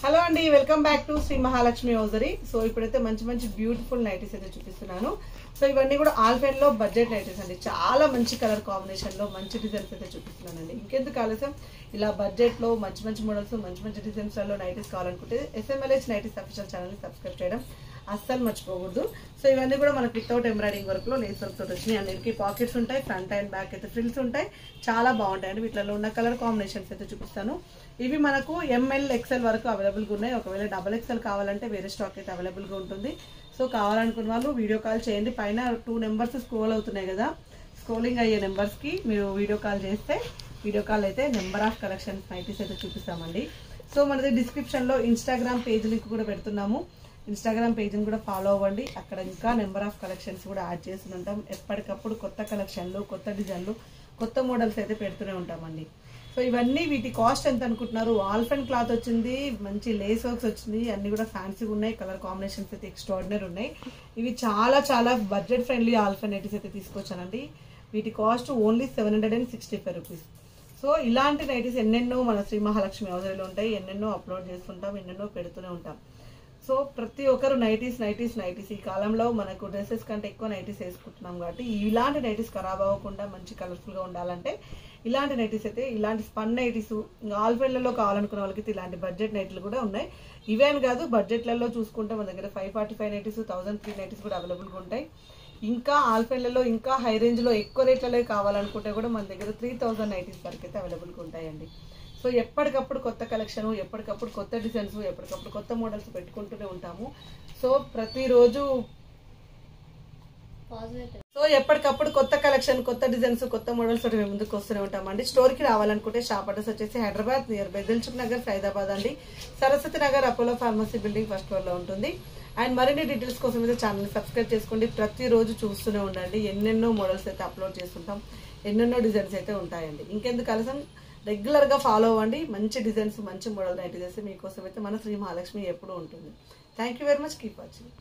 Hello అండి, welcome back to Shri Mahalakshmi hosiery. So ఇప్పుడైతే మంచి మంచి బ్యూటిఫుల్ నైటీస్ అయితే చూపిస్తున్నాను. సో ఇవన్నీ కూడా ఆల్ఫెన్ లో బడ్జెట్ నైటీస్ అండి. చాలా మంచి కలర్ కాంబినేషన్ లో మంచి డిజైన్స్ అయితే చూపిస్తున్నానండి. ఇంకెందుకు ఆలస్యం, ఇలా బడ్జెట్ లో మంచి మంచి మోడల్స్ మంచి మంచి డిజైన్స్ లో నైటీస్ కావాలనుకుంటే SMLH నైటీస్ అఫీషియల్ ఛానల్ ని సబ్స్క్రైబ్ చేయడం అస్సలు మర్చిపోకూడదు. సో ఇవన్నీ కూడా మనకి వితౌట్ ఎంబ్రాయిడింగ్ వర్క్ లో లేస్ వర్క్ తోటి వచ్చినాయి. అన్నిటికీ పాకెట్స్ ఉంటాయి, ఫ్రంట్ అండ్ బ్యాక్ అయితే ఫ్రిల్స్ ఉంటాయి. చాలా బాగుంటాయండి. వీటిలో ఉన్న కలర్ కాంబినేషన్స్ అయితే చూపిస్తాను. ఇవి మనకు ML XL వరకు అవైలబుల్గా ఉన్నాయి. ఒకవేళ XXL కావాలంటే వేరే స్టాక్ అయితే అవైలబుల్గా ఉంటుంది. సో కావాలనుకున్న వాళ్ళు వీడియో కాల్ చేయండి. పైన 2 నెంబర్స్ స్క్రోల్ అవుతున్నాయి కదా, స్క్రోలింగ్ అయ్యే నెంబర్స్కి మీరు వీడియో కాల్ చేస్తే వీడియో కాల్ అయితే నెంబర్ ఆఫ్ కలెక్షన్స్ నైటీస్ అయితే చూపిస్తామండి. సో మనది డిస్క్రిప్షన్లో ఇన్స్టాగ్రామ్ పేజ్ లింక్ కూడా పెడుతున్నాము. ఇన్స్టాగ్రామ్ పేజ్ని కూడా ఫాలో అవ్వండి. అక్కడ ఇంకా నెంబర్ ఆఫ్ కలెక్షన్స్ కూడా యాడ్ చేస్తుంటాం. ఎప్పటికప్పుడు కొత్త కలెక్షన్లు, కొత్త డిజైన్లు, కొత్త మోడల్స్ అయితే పెడుతూనే ఉంటామండి. సో ఇవన్నీ వీటి కాస్ట్ ఎంత అనుకుంటున్నారు? ఆల్ఫెన్ క్లాత్ వచ్చింది, మంచి లేస్ వర్క్స్ వచ్చింది, అన్ని కూడా ఫ్యాన్సీగా ఉన్నాయి. కలర్ కాంబినేషన్స్ అయితే ఎక్స్ట్రాడినరీ ఉన్నాయి. ఇవి చాలా చాలా బడ్జెట్ ఫ్రెండ్లీ ఆల్ఫెన్ నైటీస్ అయితే తీసుకొచ్చానండి. వీటి కాస్ట్ ఓన్లీ 765 రూపీస్. సో ఇలాంటి నైటీస్ ఎన్నెన్నో మన శ్రీ మహాలక్ష్మి హౌజరీలో ఉంటాయి. ఎన్నెన్నో అప్లోడ్ చేస్తుంటాం, ఎన్నెన్నో పెడుతూనే ఉంటాం. సో ప్రతి ఒక్కరు నైటీస్ నైటీస్ నైటీస్ ఈ కాలంలో మనకు డ్రెస్సెస్ కంటే ఎక్కువ నైటీస్ వేసుకుంటున్నాం కాబట్టి ఇలాంటి నైటీస్ ఖరాబ్ అవ్వకుండా మంచి కలర్ఫుల్గా ఉండాలంటే ఇలాంటి నైటీస్ అయితే, ఇలాంటి స్పన్ నైటీస్ ఆల్ఫెన్లలో కావాలనుకున్న వాళ్ళకి ఇలాంటి బడ్జెట్ నైట్లు కూడా ఉన్నాయి. ఇవే అని కాదు, బడ్జెట్లలో చూసుకుంటే మన దగ్గర 545 నైటీస్, 1003 నైటీస్ కూడా అవైలబుల్గా ఉంటాయి. ఇంకా ఆల్ఫెన్లలో ఇంకా హై రేంజ్లో ఎక్కువ రేట్లలో కావాలనుకుంటే కూడా మన దగ్గర 3000 నైటీస్ వరకు అయితే అవైలబుల్గా ఉంటాయండి. సో ఎప్పటికప్పుడు కొత్త కలెక్షన్, ఎప్పటికప్పుడు కొత్త డిజైన్స్, ఎప్పటికప్పుడు కొత్త మోడల్స్ పెట్టుకుంటూనే ఉంటాము. సో ప్రతిరోజు ఎప్పటికప్పుడు కొత్త కలెక్షన్, కొత్త డిజైన్స్, కొత్త మోడల్స్ తోటి మేము ముందుకు వస్తూనే ఉంటామండి. స్టోర్కి రావాలనుకుంటే షాప్ అడ్రస్ వచ్చేసి హైదరాబాద్ నియర్ బై దిల్సుఖ్ నగర్, హైదరాబాద్ అండి. Saraswati Nagar Apollo pharmacy building first floor లో ఉంటుంది. అండ్ మరిన్ని డీటెయిల్స్ కోసం అయితే ఛానల్ సబ్స్క్రైబ్ చేసుకోండి. ప్రతిరోజు చూస్తూనే ఉండండి. ఎన్నెన్నో మోడల్స్ అయితే అప్లోడ్ చేస్తుంటాం, ఎన్నెన్నో డిజైన్స్ అయితే ఉంటాయండి. ఇంకెందుకు ఆలస్యం, రెగ్యులర్ గా ఫాలో అవ్వండి. మంచి డిజైన్స్, మంచి మోడల్ నైటీస్ మీకోసం అయితే మన శ్రీ మహాలక్ష్మి ఎప్పుడూ ఉంటుంది. Thank you very much. Keep watching.